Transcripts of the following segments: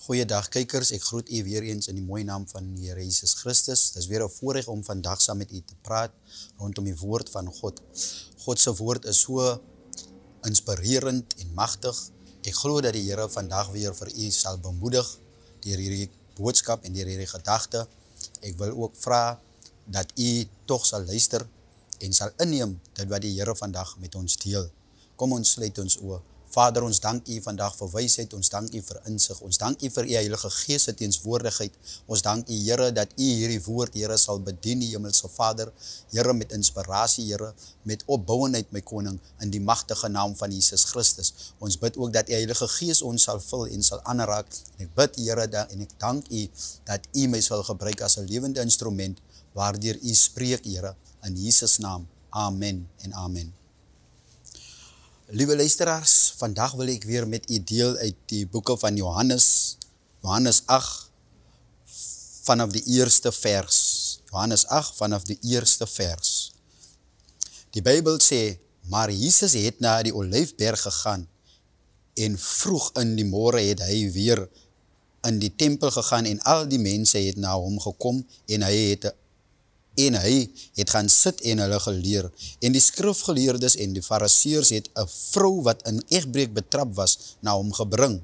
Goeiedag kykers, ek groet u weer eens in die mooie naam van die Here Jesus Christus. Dit is weer 'n voorreg om vandag saam met u te praat rondom die woord van God. God se woord is so inspirerend en magtig. Ek glo dat die Here vandag weer vir u sal bemoedig deur hierdie boodskap en deur hierdie gedagte. Ek wil ook vra dat u tog sal luister en sal inneem dit wat die Here vandag met ons deel. Kom ons sluit ons oë. Vader, ons dank u vandag vir wysheid, ons dank u vir insig, ons dank u vir u Heilige Gees se teenswoordigheid. Ons dank u, Here, dat u hierdie woord, Here, sal bedien, die Hemelse Vader, Here, met inspirasie, Here, met opbouendheid, my koning, in die magtige naam van Jesus Christus. Ons bid ook dat u Heilige Gees ons sal vul en sal aanraak. En ek bid, Here, en ek dank u dat u my sal gebruik as 'n lewende instrument waardeur u spreek, Here, in Jesus naam. Amen en amen. Liewe luisteraars, vandag wil ek weer met u deel uit die boeke van Johannes 8 vanaf die eerste vers. Johannes 8 vanaf die eerste vers. Die Bybel sê, maar Jesus het na die Olyfberg gegaan en vroeg in die môre het hy weer in die tempel gegaan en al die mense het na hom gekom en hy het gaan sit en hulle geleer. En die skrifgeleerdes en die fariseërs het 'n vrou wat in egbreek betrap was na hom gebring.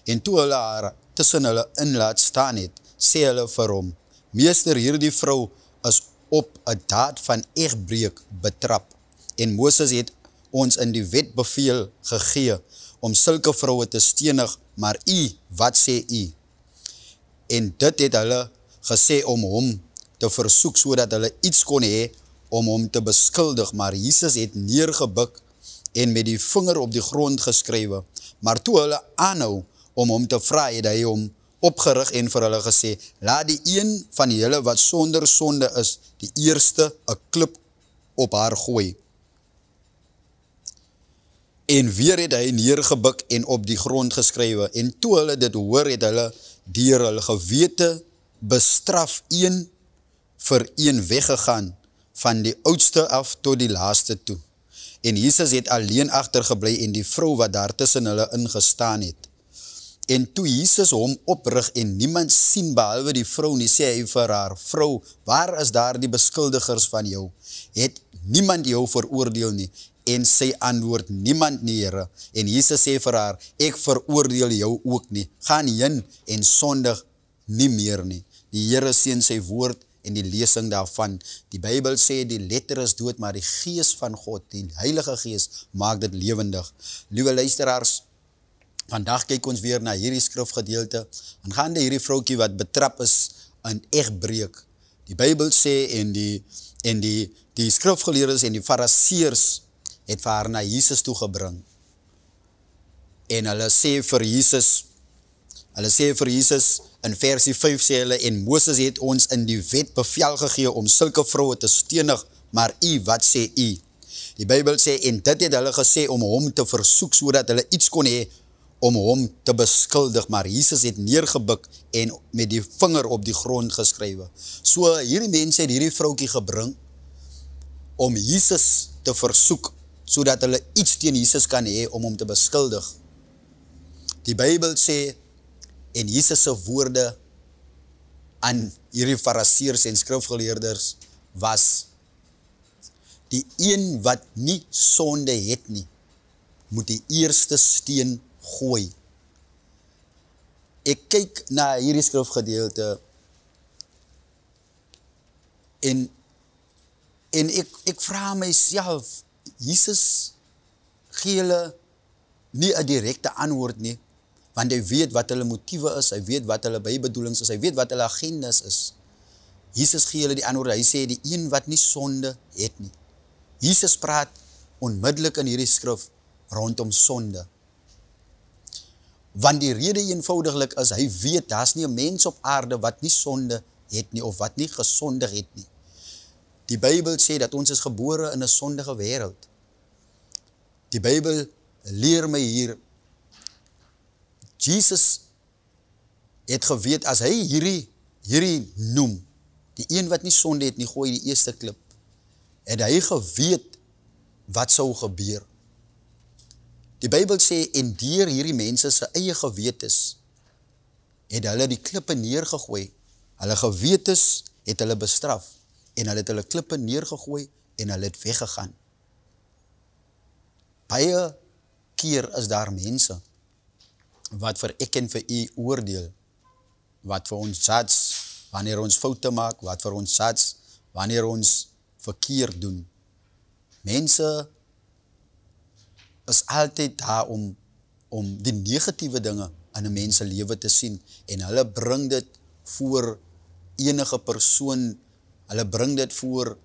En toe hulle haar tussen hulle in laat staan het, sê hulle vir hom, Meester, hierdie vrou is op 'n daad van egbreek betrap. En Moses het ons in die wet beveel gegee om sulke vroue te stenig, maar u, wat sê u? En dit het hulle gesê om hom te versoek, sodat hulle iets kon hê om hom te beskuldig, maar Jesus het neergebuk en met die vinger op die grond geskrywe. Maar toe hulle aanhou om hom te vra, het hy hom opgerig en vir hulle gesê, laat die een van julle wat sonder sonde is, die eerste 'n klip op haar gooi. En weer het hy neergebuk en op die grond geskrywe, en toe hulle dit hoor, het hulle deur hulle gewete bestraf een vir een weggegaan, van die oudste af tot die laaste toe. En Jesus het alleen agtergebly en die vrou wat daar tussen hulle ingestaan het. En toe Jesus hom oprig en niemand sien behalwe die vrou nie, sê hy vir haar, vrou, waar is daar die beskuldigers van jou? Het niemand jou veroordeel nie? En sy antwoord, niemand nie, Here. En Jesus sê vir haar, ek veroordeel jou ook nie. Gaan heen en sondig nie meer nie. Die Here seën sy woord en die lesing daarvan. Die Bybel sê die letter is dood, maar die Gees van God, die Heilige Gees, maak dit lewendig. Liewe luisteraars, vandag kyk ons weer na hierdie skrifgedeelte, aangaande hierdie vroukie wat betrap is in egbreek. Die Bybel sê en die skrifgeleerdes en die fariseërs het vir haar na Jesus toe gebring. En hulle sê vir Jesus in versie 5 sê hulle, en Moses het ons in die wet bevel gegee om sulke vroue te stenig, maar u, wat sê u? Die Bybel sê, en dit het hulle gesê om hom te versoek, sodat hulle iets kon hê om hom te beskuldig, maar Jesus het neergebuk en met die vinger op die grond geskrywe. So hierdie mense het hierdie vroukie gebring om Jesus te versoek, sodat hulle iets teen Jesus kan hê om hom te beskuldig. Die Bybel sê, en Jesus se woorde aan hierdie fariseërs en skrifgeleerders was, die een wat nie sonde het nie, moet die eerste steen gooi. Ek kyk na hierdie skrifgedeelte en ek vra myself, Jesus gee hulle nie 'n direkte antwoord nie, want hy weet wat hulle motiewe is, hy weet wat hulle bybedoelings is, hy weet wat hulle agendas is. Jesus gee hulle die antwoord, hy sê die een wat nie sonde het nie. Jesus praat onmiddellik in hierdie skrif rondom sonde. Want die rede eenvoudiglik is, hy weet, daar's nie 'n mens op aarde wat nie sonde het nie, of wat nie gesondig het nie. Die Bybel sê dat ons is gebore in 'n sondige wêreld. Die Bybel leer my hier, Jesus het geweet, as hy hierdie noem, die een wat nie sonde het nie, gooi die eerste klip, het hy geweet wat sou gebeur. Die Bybel sê, en deur hierdie mense se eie gewetes, het hulle die klippe neergegooi. Hulle gewetes het hulle bestraf en hulle het hulle klippe neergegooi en hulle het weggegaan. Baie keer is daar mense wat vir ek en vir u oordeel, wat vir ons judge wanneer ons foute maak, wat vir ons judge wanneer ons verkeerd doen. Mense is altyd daar om die negatiewe dinge in 'n mens se lewe te sien en hulle bring dit voor enige persoon, hulle bring dit voor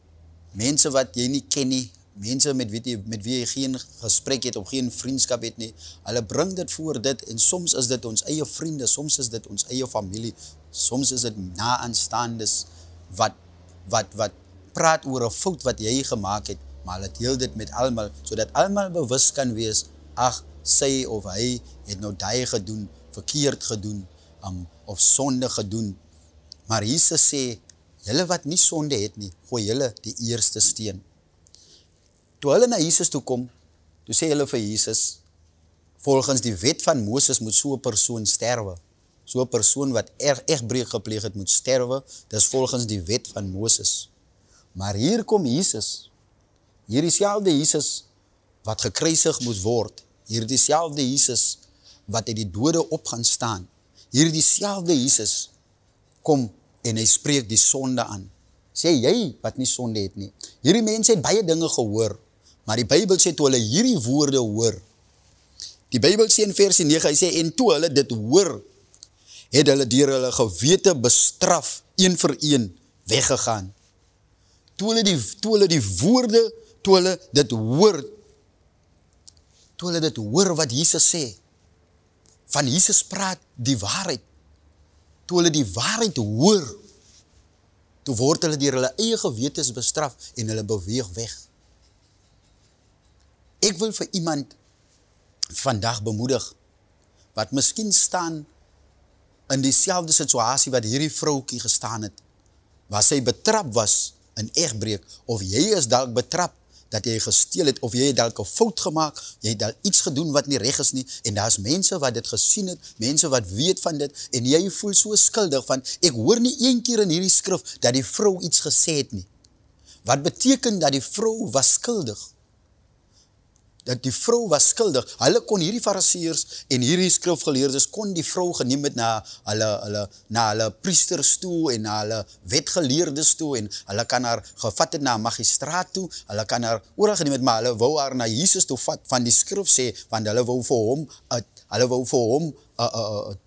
mense wat jy nie ken nie, mense met wie jy geen gesprek het of geen vriendskap het nie, hulle bring dit voor dit en soms is dit ons eie vriende, soms is dit ons eie familie, soms is dit naaanstaandes wat praat oor 'n fout wat jy gemaak het, maar hulle deel dit met almal, sodat almal bewus kan wees, ag, sy of hy het nou daai gedoen, verkeerd gedoen, of sonde gedoen. Maar Jesus sê, julle wat nie sonde het nie, gooi julle die eerste steen. Toe hulle na Jesus toe kom, toe sê hulle vir Jesus, volgens die wet van Moses moet so 'n persoon sterwe. So 'n persoon wat egbreek gepleeg het moet sterwe, dis volgens die wet van Moses. Maar hier kom Jesus, hier dieselfde Jesus wat gekruisig moet word, hier dieselfde Jesus wat uit die dode op gaan staan, hier dieselfde Jesus kom en hy spreek die sonde aan. Sê jy wat nie sonde het nie. Hierdie mense het baie dinge gehoor, maar die Bybel sê toe hulle hierdie woorde hoor, die Bybel sê in versie 9, hy sê, en toe hulle dit hoor, het hulle deur hulle gewete bestraf, een vir een, weggegaan. Toe hulle dit hoor wat Jesus sê, van Jesus praat die waarheid, toe hulle die waarheid hoor, toe word hulle deur hulle eie gewetes bestraf en hulle beweeg weg. Ek wil vir iemand vandag bemoedig, wat miskien staan in dieselfde situasie wat hierdie vroukie gestaan het, waar sy betrap was in egbreek, of jy is dalk betrap dat jy gesteel het, of jy het dalk 'n fout gemaak, jy het dalk iets gedoen wat nie reg is nie, en daar is mense wat dit gesien het, mense wat weet van dit, en jy voel so skuldig van, ek hoor nie een keer in hierdie skrif, dat die vrou iets gesê het nie. Wat beteken dat die vrou was skuldig? Dat die vrou was skuldig. Hulle kon hierdie fariseërs en hierdie skrifgeleerdes kon die vrou geneem het na hulle priesters toe en na hulle wetgeleerdes toe en hulle kan haar gevat het na 'n magistraat toe, hulle kan haar oral geneem het, maar hulle wou haar na Jesus toe vat van die skrif sê, want hulle wou vir hom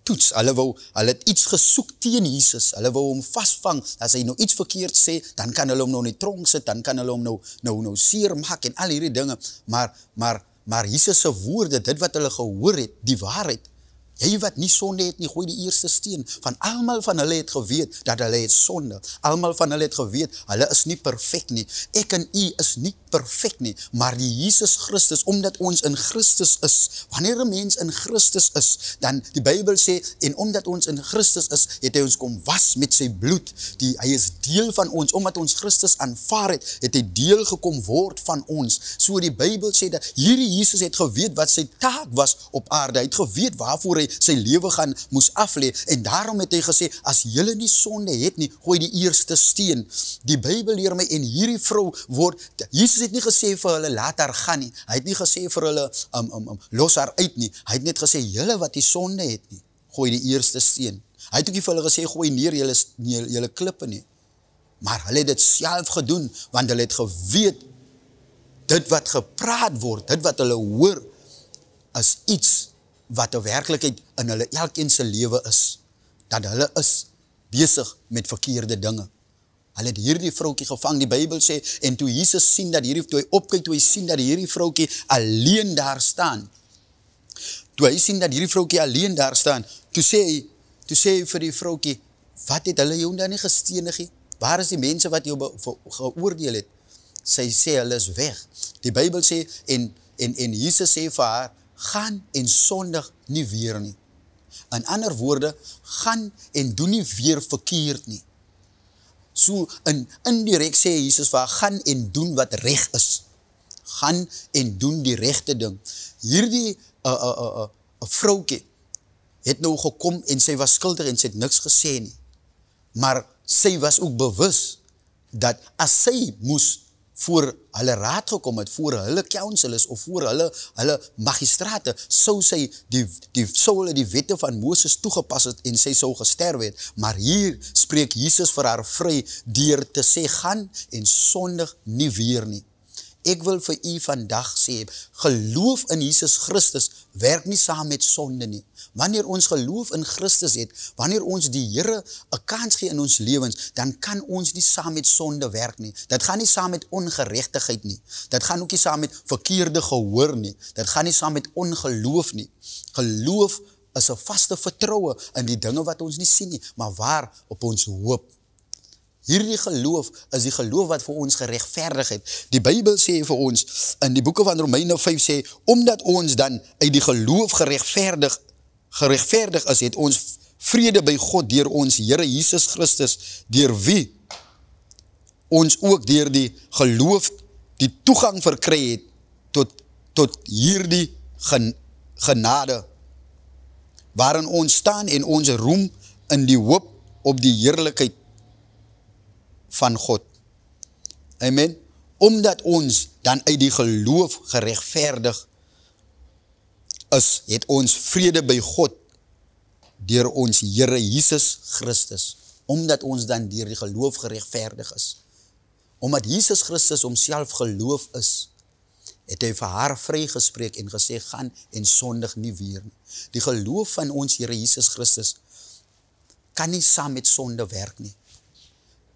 toets, hulle het iets gesoek teen Jesus, hulle wou hom vasvang, as hy nou iets verkeerd sê, dan kan hulle hom nou in die tronk sit, dan kan hulle hom nou seer maak en al hierdie dinge, maar Jesus se woorde, dit wat hulle gehoor het, die waarheid, jy wat nie sonde het nie, gooi die eerste steen, van almal van hulle het geweet, dat hulle het sonde, almal van hulle het geweet, hulle is nie perfek nie, ek en u is nie perfek nie, maar die Jesus Christus, omdat ons in Christus is, wanneer 'n mens in Christus is, dan die Bybel sê, en omdat ons in Christus is, het hy ons kom was met sy bloed, hy is deel van ons, omdat ons Christus aanvaar het hy deel gekom word van ons, so die Bybel sê dat hierdie Jesus het geweet wat sy taak was op aarde, hy het geweet waarvoor hy sy lewe moes aflê, en daarom het hy gesê, as julle nie sonde het nie, gooi die eerste steen. Die Bybel leer my, en hierdie vrou Jesus het nie gesê vir hulle, laat haar gaan nie, hy het nie gesê vir hulle, los haar uit nie, hy het net gesê, julle wat die sonde het nie, gooi die eerste steen. Hy het ook nie vir hulle gesê, gooi neer julle klippe nie, maar hulle het dit self gedoen, want hulle het geweet, dit wat gepraat word, dit wat hulle hoor, is iets wat 'n werklikheid in hulle elkeen se lewe is, dat hulle is besig met verkeerde dinge. Hulle het hierdie vroukie gevang, die Bybel sê, en toe Jesus sien dat toe hy opkyk, toe hy sien dat hierdie vroukie alleen daar staan, toe sê hy vir die vroukie, wat het hulle jou dan nie gestenig nie? Waar is die mense wat jou geoordeel het? Sy sê, hulle is weg. Die Bybel sê, en Jesus sê vir haar, gaan en sondig nie weer nie. In ander woorde, gaan en doen nie weer verkeerd nie. So, indirek sê Jesus vir haar, gaan en doen wat reg is. Gaan en doen die regte ding. Hierdie vroukie het nou gekom en sy was skuldig en sy het niks gesê nie. Maar sy was ook bewus dat as sy moes voor hulle raad gekom het, voor hulle councilors of voor hulle magistrate, sou sy sou hulle die wette van Moses toegepas het en sy sou gesterf het. Maar hier spreek Jesus vir haar vry deur te sê, gaan en sondig nie weer nie. Ek wil vir u vandag sê, geloof in Jesus Christus werk nie saam met sonde nie. Wanneer ons geloof in Christus het, wanneer ons die Here 'n kans gee in ons lewens, dan kan ons nie saam met sonde werk nie. Dit gaan nie saam met ongeregtigheid nie. Dit gaan ook nie saam met verkeerde gehoor nie. Dit gaan nie saam met ongeloof nie. Geloof is 'n vaste vertroue in die dinge wat ons nie sien nie, maar waar op ons hoop. Hierdie geloof is die geloof wat vir ons geregverdigheid. Die Bybel sê vir ons, in die boeke van Romeine 5 sê, omdat ons dan uit die geloof geregverdig is, het ons vrede by God deur ons Here Jesus Christus, deur wie ons ook deur die geloof die toegang verkry het tot hierdie genade, waarin ons staan en ons roem in die hoop op die heerlikheid van God. Amen. Omdat ons dan uit die geloof geregverdig is, het ons vrede by God deur ons Here Jesus Christus. Omdat ons dan deur die geloof geregverdig is. Omdat Jesus Christus homself geloof is, het hy vir haar vrygespreek en gesê, gaan en sondig nie weer nie. Die geloof van ons Here Jesus Christus kan nie saam met sonde werk nie.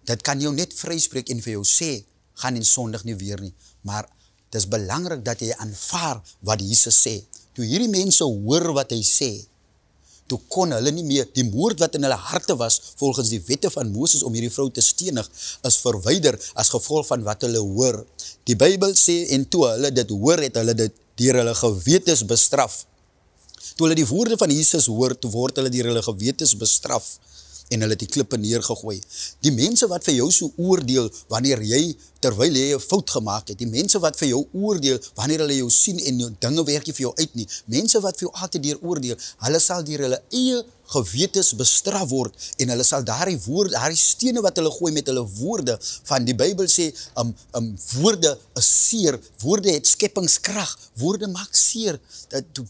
Dit kan jou net vryspreek en vir jou sê, gaan en sondig nie weer nie. Maar het is belangrik dat jy aanvaar wat Jesus sê. Toe hierdie mense hoor wat hy sê, toe kon hulle nie meer, die moord wat in hulle harte was, volgens die wette van Moses om hierdie vrou te stenig, is verwyder as gevolg van wat hulle hoor. Die Bybel sê, en toe hulle dit hoor, het hulle dit deur hulle gewetes bestraf. Toe hulle die woorde van Jesus hoor, toe word hulle deur hulle gewetes bestraf, en hulle het die klippe neergegooi. Die mense wat vir jou so oordeel, wanneer jy, terwyl jy 'n fout gemaak het, die mense wat vir jou oordeel, wanneer hulle jou sien en jou dinge werk nie vir jou uit nie, mense wat vir jou altyd deur oordeel, hulle sal deur hulle eie gewetes bestraf word, en hulle sal daardie woorde, daardie stene wat hulle gooi met hulle woorde, van die Bybel sê, woorde is seer, woorde het skeppingskrag, woorde maak seer,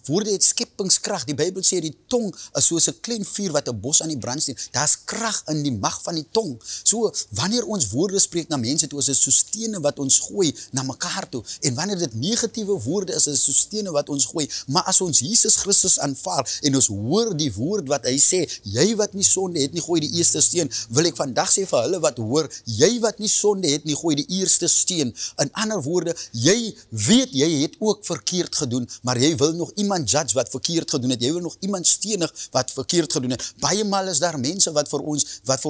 woorde het skeppingskrag, die Bybel sê die tong is soos 'n klein vuur wat 'n bos aan die brand steek, daar's krag in die mag van die tong. So, wanneer ons woorde spreek na mense toe, is dit so stene wat ons gooi na mekaar toe, en wanneer dit negatiewe woorde is dit so stene wat ons gooi, maar as ons Jesus Christus aanvaar, en ons hoor die woord wat hy sê, jy wat nie sonde het nie, gooi die eerste steen, wil ek vandag sê vir hulle wat hoor, jy wat nie sonde het nie, gooi die eerste steen. In ander woorde, jy weet, jy het ook verkeerd gedoen, maar jy wil nog iemand judge wat verkeerd gedoen het, jy wil nog iemand stenig wat verkeerd gedoen het. Baie maal is daar mense wat vir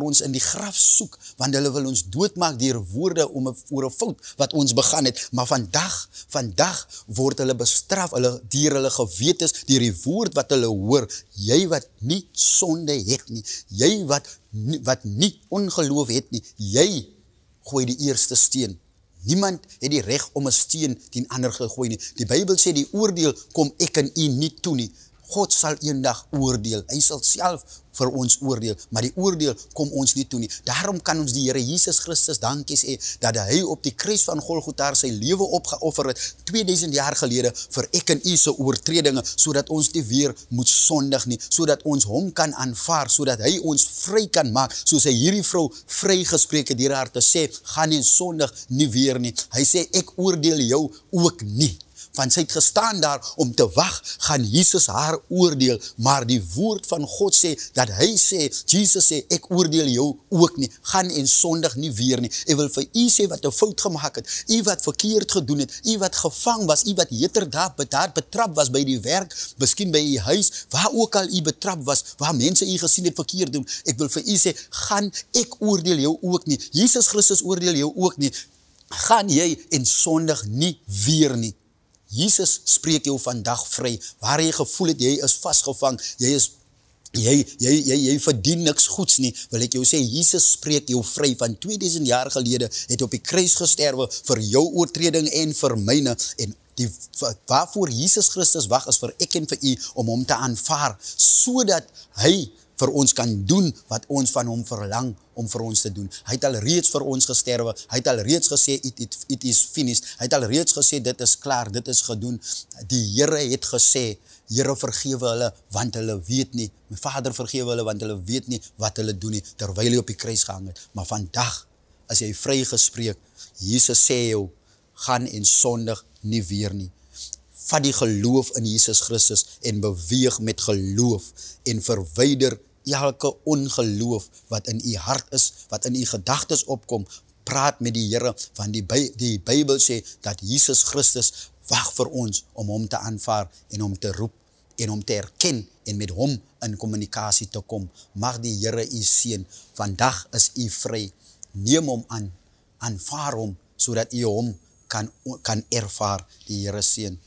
ons in die graf soek, want hulle wil ons doodmaak deur woorde oor 'n fout wat ons begaan het, maar vandag word hulle bestraf, deur hulle gewetes, deur die woord wat hulle hoor, jy wat nie sonde het nie, jy wat nie ongeloof het nie, jy gooi die eerste steen. Niemand het die reg om 'n steen teen ander gegooi nie. Die Bybel sê die oordeel kom ek en u nie toe nie. God sal eendag oordeel. Hy sal self vir ons oordeel, maar die oordeel kom ons nie toe nie. Daarom kan ons die Here Jesus Christus dankie sê, dat hy op die kruis van Golgotha sy lewe opgeoffer het, 2000 jaar gelede, vir ek en u se oortredinge, sodat ons nie weer moet sondig nie, sodat ons hom kan aanvaar, sodat hy ons vry kan maak, soos hy hierdie vrou vrygespreek het deur haar te sê, gaan nie sondig nie weer nie. Hy sê, ek oordeel jou ook nie. Want sy het gestaan daar om te wag, gaan Jesus haar oordeel, maar die woord van God sê, dat hy sê, Jesus sê, ek oordeel jou ook nie, gaan en sondig nie weer nie. Ek wil vir u sê wat 'n fout gemaak het, u wat verkeerd gedoen het, u wat gevang was, u wat heterdaad betrap was by die werk, miskien by u huis, waar ook al u betrap was, waar mense u gesien het verkeerd doen, ek wil vir u sê, gaan, ek oordeel jou ook nie, Jesus Christus oordeel jou ook nie, gaan jy en sondig nie weer nie. Jesus spreek jou vandag vry, waar jy gevoel het, jy is vasgevang, jy verdien niks goeds nie, wil ek jou sê, Jesus spreek jou vry, van 2000 jaar gelede, het op die kruis gesterwe, vir jou oortreding en vir myne, en Waarvoor Jesus Christus wag is vir ek en vir u om hom te aanvaar, sodat hy vir ons kan doen wat ons van hom verlang om vir ons te doen. Hy het al reeds vir ons gesterwe, hy het al reeds gesê, it is finished, hy het al reeds gesê, dit is klaar, dit is gedoen. Die Here het gesê, Here vergewe hulle, want hulle weet nie, my Vader vergewe hulle, want hulle weet nie wat hulle doen nie, terwyl hy op die kruis gehang het. Maar vandag is jy vrygespreek. Jesus sê jou, gaan en sondig nie weer nie. Vat die geloof in Jesus Christus en beweeg met geloof en verwyder elke ongeloof wat in u hart is, wat in u gedagtes opkom. Praat met die Here, want die Bybel sê dat Jesus Christus wag vir ons om hom te aanvaar en hom te roep en hom te erken en met hom in kommunikasie te kom. Mag die Here u seën. Vandag is u vry. Neem hom aan, aanvaar hom, sodat u hom kan ervaar. Die Here seën.